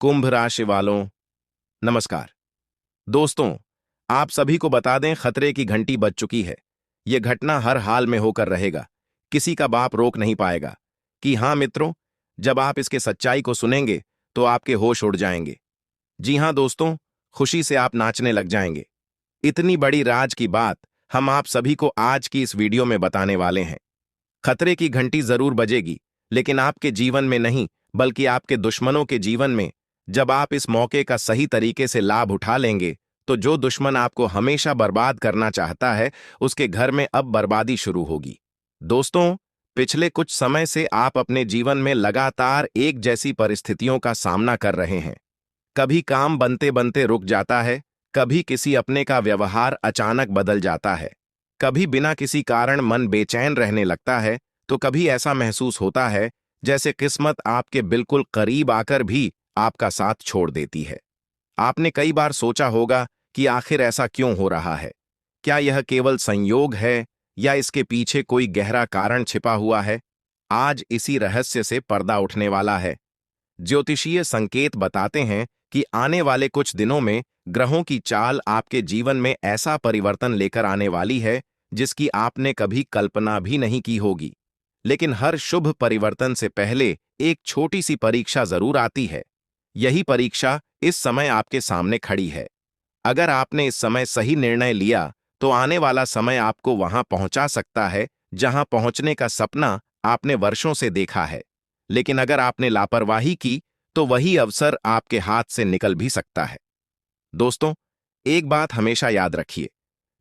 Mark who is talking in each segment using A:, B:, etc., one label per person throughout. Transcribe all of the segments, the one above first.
A: कुंभ राशि वालों, नमस्कार। दोस्तों, आप सभी को बता दें, खतरे की घंटी बज चुकी है। यह घटना हर हाल में होकर रहेगा, किसी का बाप रोक नहीं पाएगा। कि हाँ मित्रों, जब आप इसके सच्चाई को सुनेंगे तो आपके होश उड़ जाएंगे। जी हाँ दोस्तों, खुशी से आप नाचने लग जाएंगे। इतनी बड़ी राज की बात हम आप सभी को आज की इस वीडियो में बताने वाले हैं। खतरे की घंटी जरूर बजेगी, लेकिन आपके जीवन में नहीं, बल्कि आपके दुश्मनों के जीवन में। जब आप इस मौके का सही तरीके से लाभ उठा लेंगे, तो जो दुश्मन आपको हमेशा बर्बाद करना चाहता है, उसके घर में अब बर्बादी शुरू होगी। दोस्तों, पिछले कुछ समय से आप अपने जीवन में लगातार एक जैसी परिस्थितियों का सामना कर रहे हैं। कभी काम बनते बनते रुक जाता है, कभी किसी अपने का व्यवहार अचानक बदल जाता है, कभी बिना किसी कारण मन बेचैन रहने लगता है, तो कभी ऐसा महसूस होता है जैसे किस्मत आपके बिल्कुल करीब आकर भी आपका साथ छोड़ देती है। आपने कई बार सोचा होगा कि आखिर ऐसा क्यों हो रहा है। क्या यह केवल संयोग है या इसके पीछे कोई गहरा कारण छिपा हुआ है? आज इसी रहस्य से पर्दा उठने वाला है। ज्योतिषीय संकेत बताते हैं कि आने वाले कुछ दिनों में ग्रहों की चाल आपके जीवन में ऐसा परिवर्तन लेकर आने वाली है जिसकी आपने कभी कल्पना भी नहीं की होगी। लेकिन हर शुभ परिवर्तन से पहले एक छोटी सी परीक्षा जरूर आती है। यही परीक्षा इस समय आपके सामने खड़ी है। अगर आपने इस समय सही निर्णय लिया, तो आने वाला समय आपको वहां पहुंचा सकता है जहां पहुंचने का सपना आपने वर्षों से देखा है। लेकिन अगर आपने लापरवाही की, तो वही अवसर आपके हाथ से निकल भी सकता है। दोस्तों, एक बात हमेशा याद रखिए,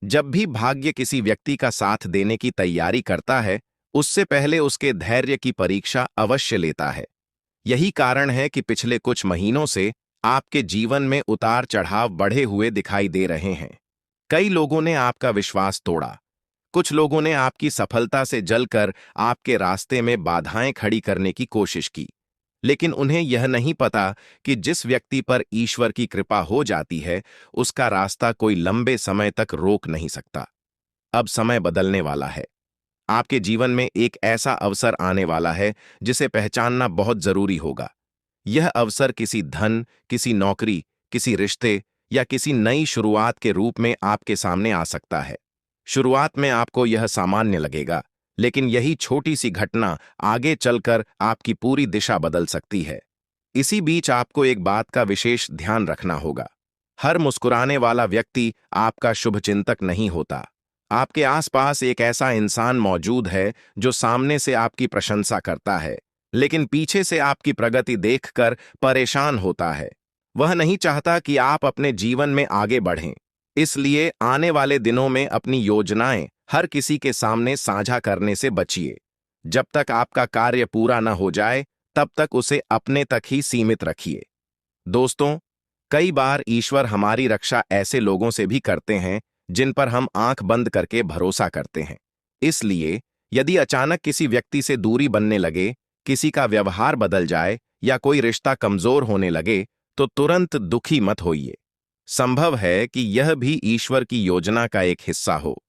A: जब भी भाग्य किसी व्यक्ति का साथ देने की तैयारी करता है, उससे पहले उसके धैर्य की परीक्षा अवश्य लेता है। यही कारण है कि पिछले कुछ महीनों से आपके जीवन में उतार चढ़ाव बढ़े हुए दिखाई दे रहे हैं। कई लोगों ने आपका विश्वास तोड़ा, कुछ लोगों ने आपकी सफलता से जलकर आपके रास्ते में बाधाएं खड़ी करने की कोशिश की। लेकिन उन्हें यह नहीं पता कि जिस व्यक्ति पर ईश्वर की कृपा हो जाती है, उसका रास्ता कोई लंबे समय तक रोक नहीं सकता। अब समय बदलने वाला है। आपके जीवन में एक ऐसा अवसर आने वाला है जिसे पहचानना बहुत जरूरी होगा। यह अवसर किसी धन, किसी नौकरी, किसी रिश्ते या किसी नई शुरुआत के रूप में आपके सामने आ सकता है। शुरुआत में आपको यह सामान्य लगेगा, लेकिन यही छोटी सी घटना आगे चलकर आपकी पूरी दिशा बदल सकती है। इसी बीच आपको एक बात का विशेष ध्यान रखना होगा। हर मुस्कुराने वाला व्यक्ति आपका शुभचिंतक नहीं होता। आपके आसपास एक ऐसा इंसान मौजूद है जो सामने से आपकी प्रशंसा करता है, लेकिन पीछे से आपकी प्रगति देखकर परेशान होता है। वह नहीं चाहता कि आप अपने जीवन में आगे बढ़ें। इसलिए आने वाले दिनों में अपनी योजनाएं हर किसी के सामने साझा करने से बचिए। जब तक आपका कार्य पूरा न हो जाए, तब तक उसे अपने तक ही सीमित रखिए। दोस्तों, कई बार ईश्वर हमारी रक्षा ऐसे लोगों से भी करते हैं जिन पर हम आंख बंद करके भरोसा करते हैं। इसलिए यदि अचानक किसी व्यक्ति से दूरी बनने लगे, किसी का व्यवहार बदल जाए या कोई रिश्ता कमजोर होने लगे, तो तुरंत दुखी मत होइए। संभव है कि यह भी ईश्वर की योजना का एक हिस्सा हो।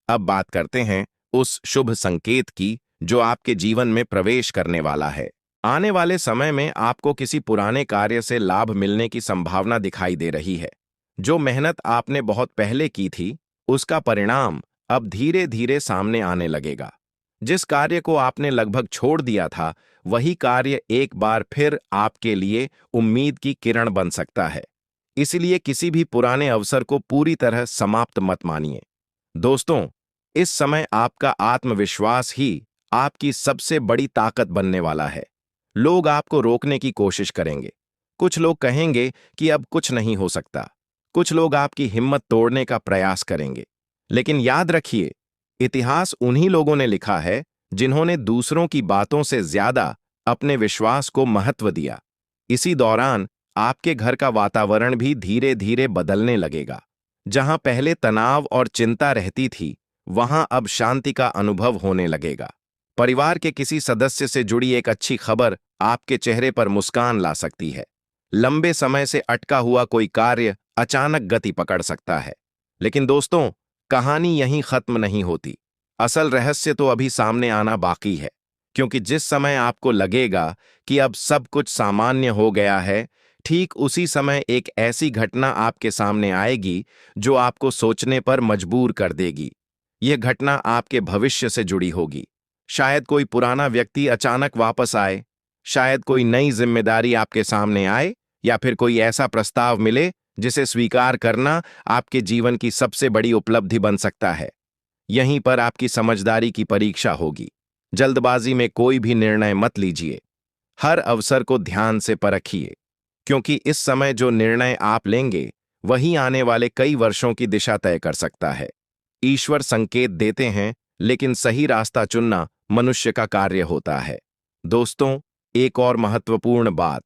A: अब बात करते हैं उस शुभ संकेत की जो आपके जीवन में प्रवेश करने वाला है। आने वाले समय में आपको किसी पुराने कार्य से लाभ मिलने की संभावना दिखाई दे रही है। जो मेहनत आपने बहुत पहले की थी, उसका परिणाम अब धीरे धीरे सामने आने लगेगा। जिस कार्य को आपने लगभग छोड़ दिया था, वही कार्य एक बार फिर आपके लिए उम्मीद की किरण बन सकता है। इसलिए किसी भी पुराने अवसर को पूरी तरह समाप्त मत मानिए। दोस्तों, इस समय आपका आत्मविश्वास ही आपकी सबसे बड़ी ताकत बनने वाला है। लोग आपको रोकने की कोशिश करेंगे। कुछ लोग कहेंगे कि अब कुछ नहीं हो सकता। कुछ लोग आपकी हिम्मत तोड़ने का प्रयास करेंगे। लेकिन याद रखिए, इतिहास उन्हीं लोगों ने लिखा है जिन्होंने दूसरों की बातों से ज्यादा अपने विश्वास को महत्व दिया। इसी दौरान आपके घर का वातावरण भी धीरे धीरे बदलने लगेगा। जहां पहले तनाव और चिंता रहती थी, वहां अब शांति का अनुभव होने लगेगा। परिवार के किसी सदस्य से जुड़ी एक अच्छी खबर आपके चेहरे पर मुस्कान ला सकती है। लंबे समय से अटका हुआ कोई कार्य अचानक गति पकड़ सकता है। लेकिन दोस्तों, कहानी यहीं खत्म नहीं होती। असल रहस्य तो अभी सामने आना बाकी है। क्योंकि जिस समय आपको लगेगा कि अब सब कुछ सामान्य हो गया है, ठीक उसी समय एक ऐसी घटना आपके सामने आएगी जो आपको सोचने पर मजबूर कर देगी। यह घटना आपके भविष्य से जुड़ी होगी। शायद कोई पुराना व्यक्ति अचानक वापस आए, शायद कोई नई जिम्मेदारी आपके सामने आए, या फिर कोई ऐसा प्रस्ताव मिले जिसे स्वीकार करना आपके जीवन की सबसे बड़ी उपलब्धि बन सकता है। यहीं पर आपकी समझदारी की परीक्षा होगी। जल्दबाजी में कोई भी निर्णय मत लीजिए। हर अवसर को ध्यान से परखिए, क्योंकि इस समय जो निर्णय आप लेंगे वही आने वाले कई वर्षों की दिशा तय कर सकता है। ईश्वर संकेत देते हैं, लेकिन सही रास्ता चुनना मनुष्य का कार्य होता है। दोस्तों, एक और महत्वपूर्ण बात,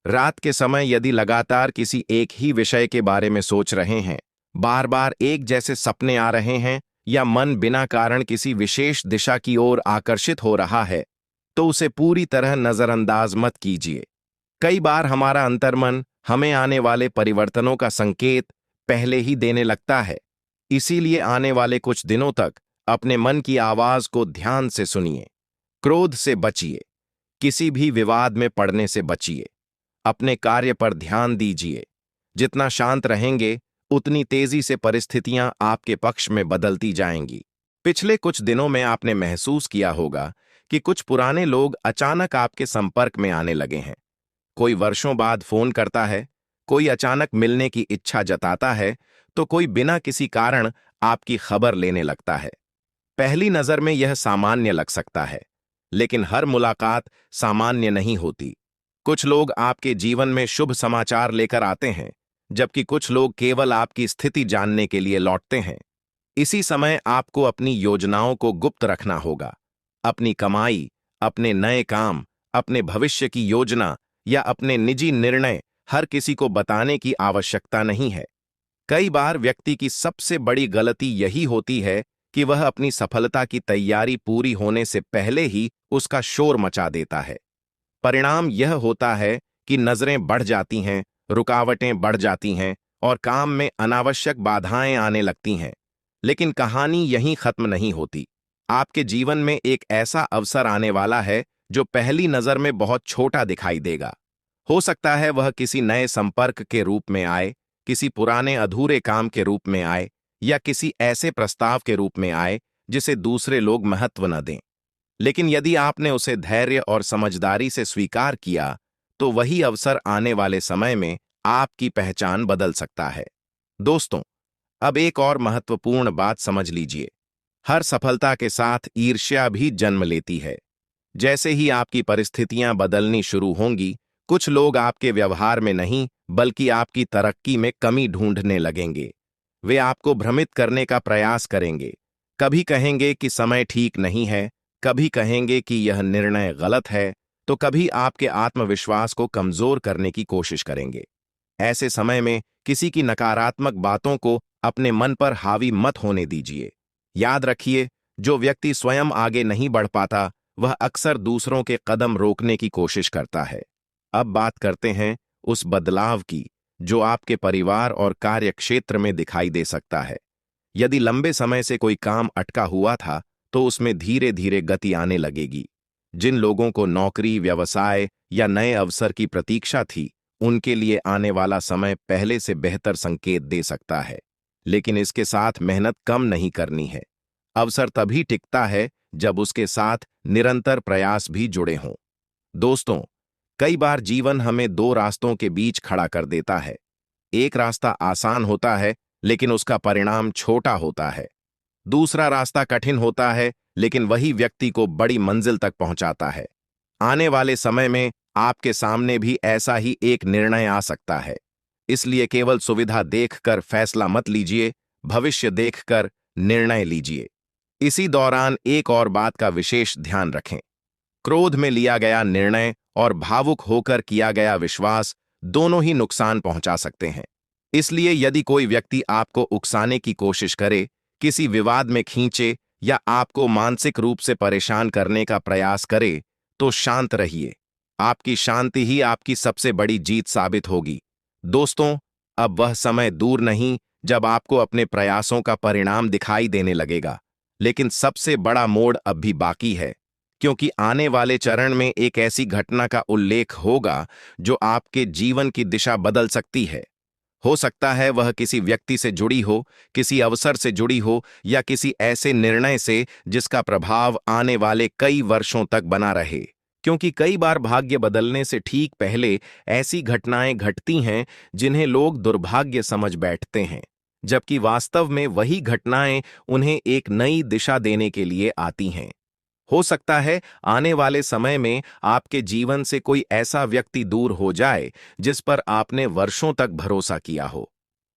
A: रात के समय यदि लगातार किसी एक ही विषय के बारे में सोच रहे हैं, बार बार एक जैसे सपने आ रहे हैं, या मन बिना कारण किसी विशेष दिशा की ओर आकर्षित हो रहा है, तो उसे पूरी तरह नजरअंदाज मत कीजिए। कई बार हमारा अंतर्मन हमें आने वाले परिवर्तनों का संकेत पहले ही देने लगता है। इसीलिए आने वाले कुछ दिनों तक अपने मन की आवाज को ध्यान से सुनिए। क्रोध से बचिए, किसी भी विवाद में पड़ने से बचिए, अपने कार्य पर ध्यान दीजिए। जितना शांत रहेंगे, उतनी तेजी से परिस्थितियां आपके पक्ष में बदलती जाएंगी। पिछले कुछ दिनों में आपने महसूस किया होगा कि कुछ पुराने लोग अचानक आपके संपर्क में आने लगे हैं। कोई वर्षों बाद फोन करता है, कोई अचानक मिलने की इच्छा जताता है, तो कोई बिना किसी कारण आपकी खबर लेने लगता है। पहली नजर में यह सामान्य लग सकता है, लेकिन हर मुलाकात सामान्य नहीं होती। कुछ लोग आपके जीवन में शुभ समाचार लेकर आते हैं, जबकि कुछ लोग केवल आपकी स्थिति जानने के लिए लौटते हैं। इसी समय आपको अपनी योजनाओं को गुप्त रखना होगा। अपनी कमाई, अपने नए काम, अपने भविष्य की योजना या अपने निजी निर्णय हर किसी को बताने की आवश्यकता नहीं है। कई बार व्यक्ति की सबसे बड़ी गलती यही होती है कि वह अपनी सफलता की तैयारी पूरी होने से पहले ही उसका शोर मचा देता है। परिणाम यह होता है कि नजरें बढ़ जाती हैं, रुकावटें बढ़ जाती हैं और काम में अनावश्यक बाधाएं आने लगती हैं। लेकिन कहानी यहीं खत्म नहीं होती। आपके जीवन में एक ऐसा अवसर आने वाला है जो पहली नजर में बहुत छोटा दिखाई देगा। हो सकता है वह किसी नए संपर्क के रूप में आए, किसी पुराने अधूरे काम के रूप में आए, या किसी ऐसे प्रस्ताव के रूप में आए जिसे दूसरे लोग महत्व न दें। लेकिन यदि आपने उसे धैर्य और समझदारी से स्वीकार किया, तो वही अवसर आने वाले समय में आपकी पहचान बदल सकता है। दोस्तों, अब एक और महत्वपूर्ण बात समझ लीजिए। हर सफलता के साथ ईर्ष्या भी जन्म लेती है। जैसे ही आपकी परिस्थितियां बदलनी शुरू होंगी, कुछ लोग आपके व्यवहार में नहीं, बल्कि आपकी तरक्की में कमी ढूंढने लगेंगे। वे आपको भ्रमित करने का प्रयास करेंगे। कभी कहेंगे कि समय ठीक नहीं है, कभी कहेंगे कि यह निर्णय गलत है, तो कभी आपके आत्मविश्वास को कमजोर करने की कोशिश करेंगे। ऐसे समय में किसी की नकारात्मक बातों को अपने मन पर हावी मत होने दीजिए। याद रखिए, जो व्यक्ति स्वयं आगे नहीं बढ़ पाता, वह अक्सर दूसरों के कदम रोकने की कोशिश करता है। अब बात करते हैं उस बदलाव की जो आपके परिवार और कार्य क्षेत्र में दिखाई दे सकता है। यदि लंबे समय से कोई काम अटका हुआ था, तो उसमें धीरे धीरे गति आने लगेगी। जिन लोगों को नौकरी, व्यवसाय या नए अवसर की प्रतीक्षा थी, उनके लिए आने वाला समय पहले से बेहतर संकेत दे सकता है। लेकिन इसके साथ मेहनत कम नहीं करनी है। अवसर तभी टिकता है जब उसके साथ निरंतर प्रयास भी जुड़े हों। दोस्तों, कई बार जीवन हमें दो रास्तों के बीच खड़ा कर देता है। एक रास्ता आसान होता है, लेकिन उसका परिणाम छोटा होता है। दूसरा रास्ता कठिन होता है, लेकिन वही व्यक्ति को बड़ी मंजिल तक पहुंचाता है। आने वाले समय में आपके सामने भी ऐसा ही एक निर्णय आ सकता है। इसलिए केवल सुविधा देखकर फैसला मत लीजिए, भविष्य देखकर निर्णय लीजिए। इसी दौरान एक और बात का विशेष ध्यान रखें। क्रोध में लिया गया निर्णय और भावुक होकर किया गया विश्वास दोनों ही नुकसान पहुंचा सकते हैं। इसलिए यदि कोई व्यक्ति आपको उकसाने की कोशिश करे, किसी विवाद में खींचे या आपको मानसिक रूप से परेशान करने का प्रयास करे, तो शांत रहिए। आपकी शांति ही आपकी सबसे बड़ी जीत साबित होगी। दोस्तों, अब वह समय दूर नहीं जब आपको अपने प्रयासों का परिणाम दिखाई देने लगेगा। लेकिन सबसे बड़ा मोड़ अब भी बाकी है। क्योंकि आने वाले चरण में एक ऐसी घटना का उल्लेख होगा जो आपके जीवन की दिशा बदल सकती है। हो सकता है वह किसी व्यक्ति से जुड़ी हो, किसी अवसर से जुड़ी हो या किसी ऐसे निर्णय से जिसका प्रभाव आने वाले कई वर्षों तक बना रहे। क्योंकि कई बार भाग्य बदलने से ठीक पहले ऐसी घटनाएं घटती हैं जिन्हें लोग दुर्भाग्य समझ बैठते हैं, जबकि वास्तव में वही घटनाएं उन्हें एक नई दिशा देने के लिए आती हैं। हो सकता है आने वाले समय में आपके जीवन से कोई ऐसा व्यक्ति दूर हो जाए जिस पर आपने वर्षों तक भरोसा किया हो।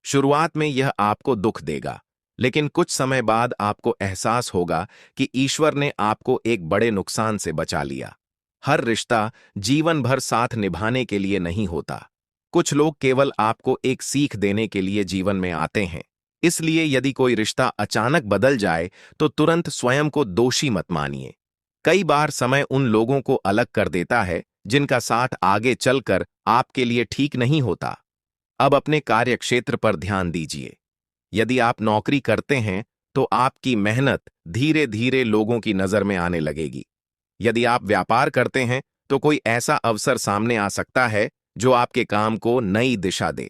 A: शुरुआत में यह आपको दुख देगा, लेकिन कुछ समय बाद आपको एहसास होगा कि ईश्वर ने आपको एक बड़े नुकसान से बचा लिया। हर रिश्ता जीवन भर साथ निभाने के लिए नहीं होता। कुछ लोग केवल आपको एक सीख देने के लिए जीवन में आते हैं। इसलिए यदि कोई रिश्ता अचानक बदल जाए तो तुरंत स्वयं को दोषी मत मानिए। कई बार समय उन लोगों को अलग कर देता है जिनका साथ आगे चलकर आपके लिए ठीक नहीं होता। अब अपने कार्य क्षेत्र पर ध्यान दीजिए। यदि आप नौकरी करते हैं तो आपकी मेहनत धीरे धीरे लोगों की नजर में आने लगेगी। यदि आप व्यापार करते हैं तो कोई ऐसा अवसर सामने आ सकता है जो आपके काम को नई दिशा दे।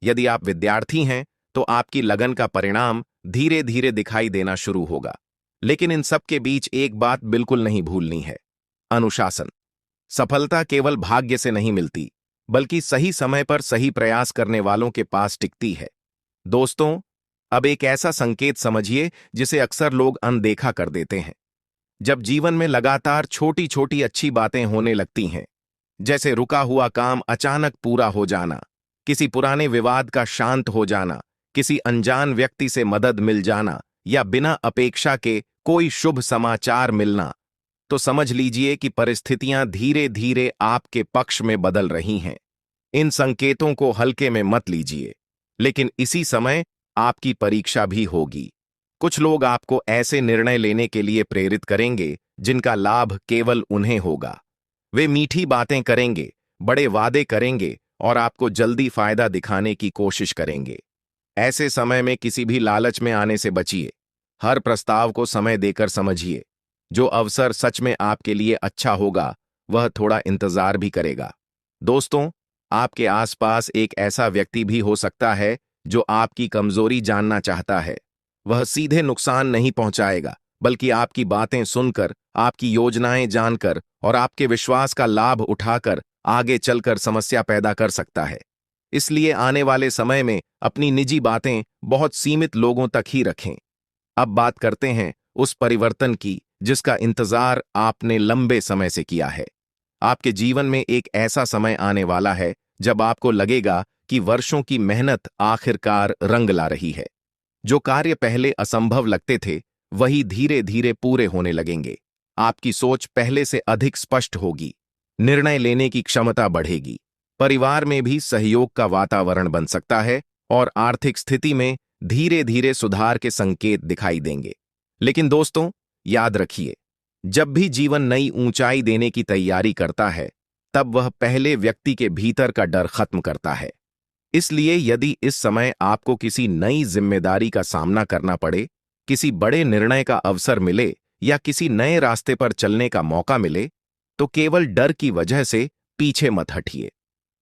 A: यदि आप विद्यार्थी हैं तो आपकी लगन का परिणाम धीरे धीरे दिखाई देना शुरू होगा। लेकिन इन सब के बीच एक बात बिल्कुल नहीं भूलनी है, अनुशासन। सफलता केवल भाग्य से नहीं मिलती, बल्कि सही समय पर सही प्रयास करने वालों के पास टिकती है। दोस्तों, अब एक ऐसा संकेत समझिए जिसे अक्सर लोग अनदेखा कर देते हैं। जब जीवन में लगातार छोटी छोटी अच्छी बातें होने लगती हैं, जैसे रुका हुआ काम अचानक पूरा हो जाना, किसी पुराने विवाद का शांत हो जाना, किसी अनजान व्यक्ति से मदद मिल जाना या बिना अपेक्षा के कोई शुभ समाचार मिलना, तो समझ लीजिए कि परिस्थितियां धीरे धीरे आपके पक्ष में बदल रही हैं। इन संकेतों को हल्के में मत लीजिए, लेकिन इसी समय आपकी परीक्षा भी होगी। कुछ लोग आपको ऐसे निर्णय लेने के लिए प्रेरित करेंगे जिनका लाभ केवल उन्हें होगा। वे मीठी बातें करेंगे, बड़े वादे करेंगे और आपको जल्दी फायदा दिखाने की कोशिश करेंगे। ऐसे समय में किसी भी लालच में आने से बचिए। हर प्रस्ताव को समय देकर समझिए। जो अवसर सच में आपके लिए अच्छा होगा, वह थोड़ा इंतजार भी करेगा। दोस्तों, आपके आसपास एक ऐसा व्यक्ति भी हो सकता है जो आपकी कमजोरी जानना चाहता है। वह सीधे नुकसान नहीं पहुंचाएगा, बल्कि आपकी बातें सुनकर, आपकी योजनाएं जानकर और आपके विश्वास का लाभ उठाकर आगे चलकर समस्या पैदा कर सकता है। इसलिए आने वाले समय में अपनी निजी बातें बहुत सीमित लोगों तक ही रखें। अब बात करते हैं उस परिवर्तन की जिसका इंतजार आपने लंबे समय से किया है। आपके जीवन में एक ऐसा समय आने वाला है जब आपको लगेगा कि वर्षों की मेहनत आखिरकार रंग ला रही है। जो कार्य पहले असंभव लगते थे, वही धीरे धीरे पूरे होने लगेंगे। आपकी सोच पहले से अधिक स्पष्ट होगी, निर्णय लेने की क्षमता बढ़ेगी, परिवार में भी सहयोग का वातावरण बन सकता है और आर्थिक स्थिति में धीरे धीरे सुधार के संकेत दिखाई देंगे। लेकिन दोस्तों, याद रखिए, जब भी जीवन नई ऊंचाई देने की तैयारी करता है, तब वह पहले व्यक्ति के भीतर का डर खत्म करता है। इसलिए यदि इस समय आपको किसी नई जिम्मेदारी का सामना करना पड़े, किसी बड़े निर्णय का अवसर मिले या किसी नए रास्ते पर चलने का मौका मिले, तो केवल डर की वजह से पीछे मत हटिए।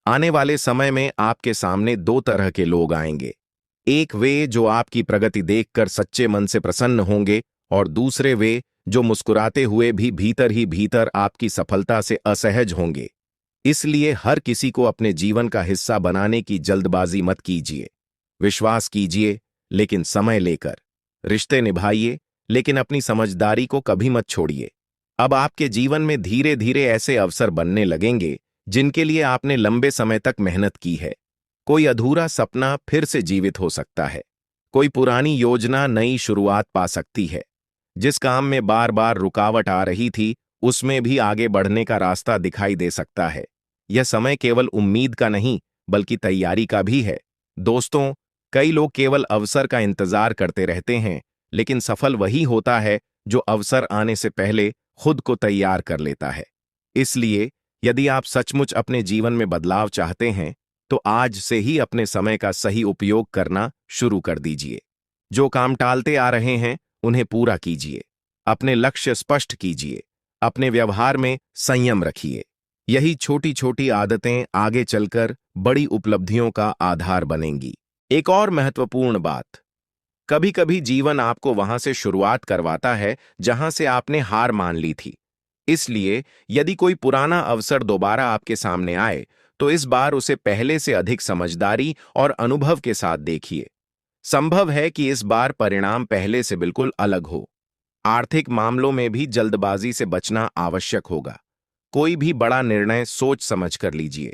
A: आने वाले समय में आपके सामने दो तरह के लोग आएंगे। एक वे जो आपकी प्रगति देखकर सच्चे मन से प्रसन्न होंगे और दूसरे वे जो मुस्कुराते हुए भी भीतर ही भीतर आपकी सफलता से असहज होंगे। इसलिए हर किसी को अपने जीवन का हिस्सा बनाने की जल्दबाजी मत कीजिए। विश्वास कीजिए, लेकिन समय लेकर। रिश्ते निभाइए, लेकिन अपनी समझदारी को कभी मत छोड़िए। अब आपके जीवन में धीरे धीरे ऐसे अवसर बनने लगेंगे जिनके लिए आपने लंबे समय तक मेहनत की है। कोई अधूरा सपना फिर से जीवित हो सकता है। कोई पुरानी योजना नई शुरुआत पा सकती है। जिस काम में बार बार रुकावट आ रही थी, उसमें भी आगे बढ़ने का रास्ता दिखाई दे सकता है। यह समय केवल उम्मीद का नहीं, बल्कि तैयारी का भी है। दोस्तों, कई लोग केवल अवसर का इंतजार करते रहते हैं, लेकिन सफल वही होता है जो अवसर आने से पहले खुद को तैयार कर लेता है। इसलिए यदि आप सचमुच अपने जीवन में बदलाव चाहते हैं, तो आज से ही अपने समय का सही उपयोग करना शुरू कर दीजिए। जो काम टालते आ रहे हैं, उन्हें पूरा कीजिए। अपने लक्ष्य स्पष्ट कीजिए। अपने व्यवहार में संयम रखिए। यही छोटी छोटी आदतें आगे चलकर बड़ी उपलब्धियों का आधार बनेंगी। एक और महत्वपूर्ण बात, कभी कभी जीवन आपको वहां से शुरुआत करवाता है जहां से आपने हार मान ली थी। इसलिए यदि कोई पुराना अवसर दोबारा आपके सामने आए तो इस बार उसे पहले से अधिक समझदारी और अनुभव के साथ देखिए। संभव है कि इस बार परिणाम पहले से बिल्कुल अलग हो। आर्थिक मामलों में भी जल्दबाजी से बचना आवश्यक होगा। कोई भी बड़ा निर्णय सोच समझ कर लीजिए।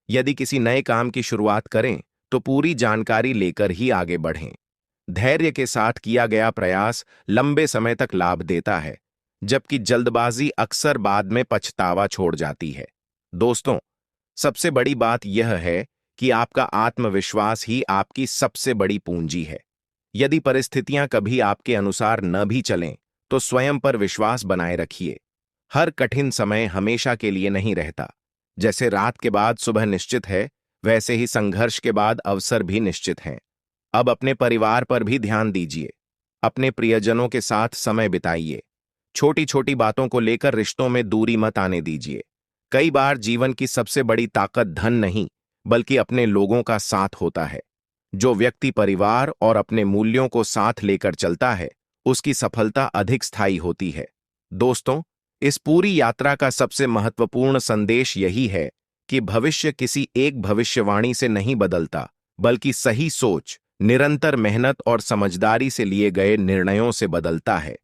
A: यदि किसी नए काम की शुरुआत करें तो पूरी जानकारी लेकर ही आगे बढ़ें। धैर्य के साथ किया गया प्रयास लंबे समय तक लाभ देता है, जबकि जल्दबाजी अक्सर बाद में पछतावा छोड़ जाती है। दोस्तों, सबसे बड़ी बात यह है कि आपका आत्मविश्वास ही आपकी सबसे बड़ी पूंजी है। यदि परिस्थितियां कभी आपके अनुसार न भी चलें तो स्वयं पर विश्वास बनाए रखिए। हर कठिन समय हमेशा के लिए नहीं रहता। जैसे रात के बाद सुबह निश्चित है, वैसे ही संघर्ष के बाद अवसर भी निश्चित हैं। अब अपने परिवार पर भी ध्यान दीजिए। अपने प्रियजनों के साथ समय बिताइए। छोटी छोटी बातों को लेकर रिश्तों में दूरी मत आने दीजिए। कई बार जीवन की सबसे बड़ी ताकत धन नहीं, बल्कि अपने लोगों का साथ होता है। जो व्यक्ति परिवार और अपने मूल्यों को साथ लेकर चलता है, उसकी सफलता अधिक स्थायी होती है। दोस्तों, इस पूरी यात्रा का सबसे महत्वपूर्ण संदेश यही है कि भविष्य किसी एक भविष्यवाणी से नहीं बदलता, बल्कि सही सोच, निरंतर मेहनत और समझदारी से लिए गए निर्णयों से बदलता है।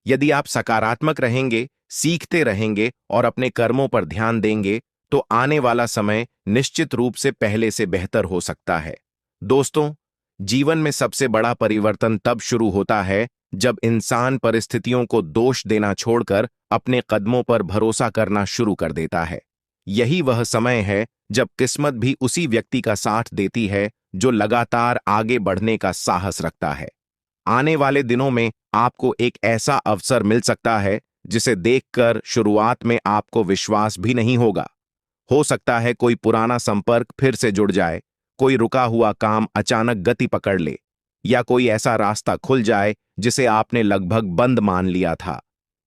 A: यदि आप सकारात्मक रहेंगे, सीखते रहेंगे और अपने कर्मों पर ध्यान देंगे, तो आने वाला समय निश्चित रूप से पहले से बेहतर हो सकता है। दोस्तों, जीवन में सबसे बड़ा परिवर्तन तब शुरू होता है जब इंसान परिस्थितियों को दोष देना छोड़कर अपने कदमों पर भरोसा करना शुरू कर देता है। यही वह समय है जब किस्मत भी उसी व्यक्ति का साथ देती है जो लगातार आगे बढ़ने का साहस रखता है। आने वाले दिनों में आपको एक ऐसा अवसर मिल सकता है जिसे देखकर शुरुआत में आपको विश्वास भी नहीं होगा। हो सकता है कोई पुराना संपर्क फिर से जुड़ जाए, कोई रुका हुआ काम अचानक गति पकड़ ले, या कोई ऐसा रास्ता खुल जाए जिसे आपने लगभग बंद मान लिया था।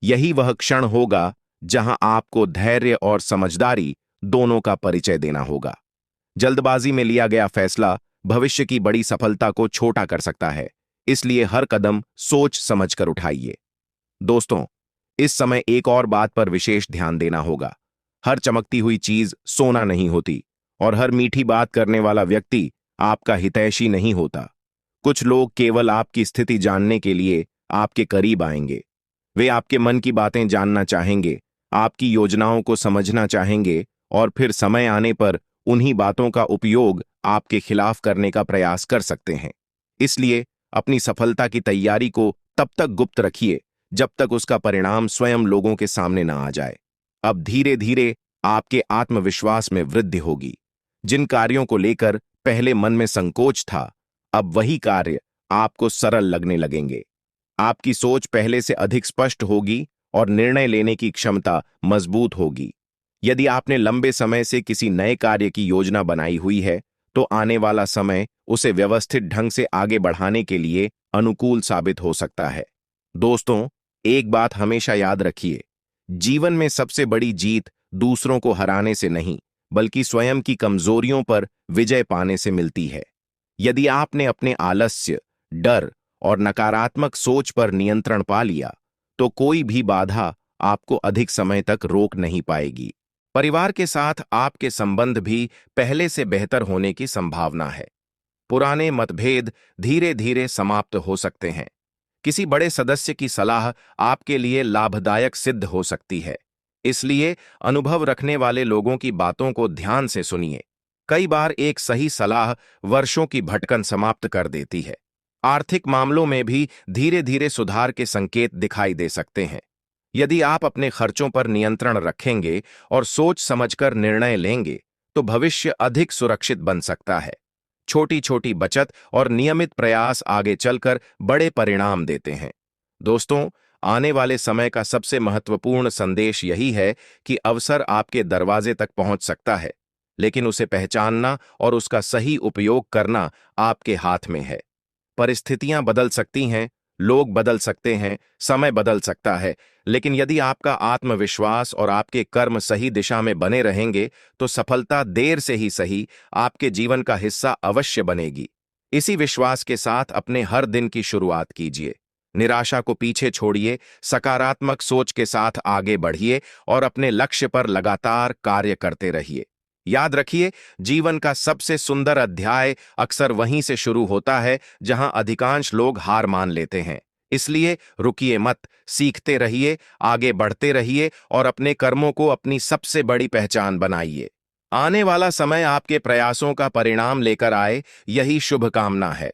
A: यही वह क्षण होगा जहां आपको धैर्य और समझदारी दोनों का परिचय देना होगा। जल्दबाजी में लिया गया फैसला भविष्य की बड़ी सफलता को छोटा कर सकता है, इसलिए हर कदम सोच समझकर उठाइए। दोस्तों, इस समय एक और बात पर विशेष ध्यान देना होगा। हर चमकती हुई चीज सोना नहीं होती, और हर मीठी बात करने वाला व्यक्ति आपका हितैषी नहीं होता। कुछ लोग केवल आपकी स्थिति जानने के लिए आपके करीब आएंगे। वे आपके मन की बातें जानना चाहेंगे, आपकी योजनाओं को समझना चाहेंगे, और फिर समय आने पर उन्हीं बातों का उपयोग आपके खिलाफ करने का प्रयास कर सकते हैं। इसलिए अपनी सफलता की तैयारी को तब तक गुप्त रखिए जब तक उसका परिणाम स्वयं लोगों के सामने न आ जाए। अब धीरे धीरे आपके आत्मविश्वास में वृद्धि होगी। जिन कार्यों को लेकर पहले मन में संकोच था, अब वही कार्य आपको सरल लगने लगेंगे। आपकी सोच पहले से अधिक स्पष्ट होगी और निर्णय लेने की क्षमता मजबूत होगी। यदि आपने लंबे समय से किसी नए कार्य की योजना बनाई हुई है, तो आने वाला समय उसे व्यवस्थित ढंग से आगे बढ़ाने के लिए अनुकूल साबित हो सकता है। दोस्तों, एक बात हमेशा याद रखिए, जीवन में सबसे बड़ी जीत दूसरों को हराने से नहीं, बल्कि स्वयं की कमजोरियों पर विजय पाने से मिलती है। यदि आपने अपने आलस्य, डर और नकारात्मक सोच पर नियंत्रण पा लिया, तो कोई भी बाधा आपको अधिक समय तक रोक नहीं पाएगी। परिवार के साथ आपके संबंध भी पहले से बेहतर होने की संभावना है। पुराने मतभेद धीरे धीरे समाप्त हो सकते हैं। किसी बड़े सदस्य की सलाह आपके लिए लाभदायक सिद्ध हो सकती है। इसलिए अनुभव रखने वाले लोगों की बातों को ध्यान से सुनिए। कई बार एक सही सलाह वर्षों की भटकन समाप्त कर देती है। आर्थिक मामलों में भी धीरे धीरे सुधार के संकेत दिखाई दे सकते हैं। यदि आप अपने खर्चों पर नियंत्रण रखेंगे और सोच समझकर निर्णय लेंगे, तो भविष्य अधिक सुरक्षित बन सकता है। छोटी छोटी बचत और नियमित प्रयास आगे चलकर बड़े परिणाम देते हैं। दोस्तों, आने वाले समय का सबसे महत्वपूर्ण संदेश यही है कि अवसर आपके दरवाजे तक पहुंच सकता है, लेकिन उसे पहचानना और उसका सही उपयोग करना आपके हाथ में है। परिस्थितियां बदल सकती हैं, लोग बदल सकते हैं, समय बदल सकता है, लेकिन यदि आपका आत्मविश्वास और आपके कर्म सही दिशा में बने रहेंगे तो सफलता देर से ही सही आपके जीवन का हिस्सा अवश्य बनेगी। इसी विश्वास के साथ अपने हर दिन की शुरुआत कीजिए। निराशा को पीछे छोड़िए, सकारात्मक सोच के साथ आगे बढ़िए और अपने लक्ष्य पर लगातार कार्य करते रहिए। याद रखिए, जीवन का सबसे सुंदर अध्याय अक्सर वहीं से शुरू होता है जहां अधिकांश लोग हार मान लेते हैं। इसलिए रुकिए मत, सीखते रहिए, आगे बढ़ते रहिए और अपने कर्मों को अपनी सबसे बड़ी पहचान बनाइए। आने वाला समय आपके प्रयासों का परिणाम लेकर आए, यही शुभकामना है।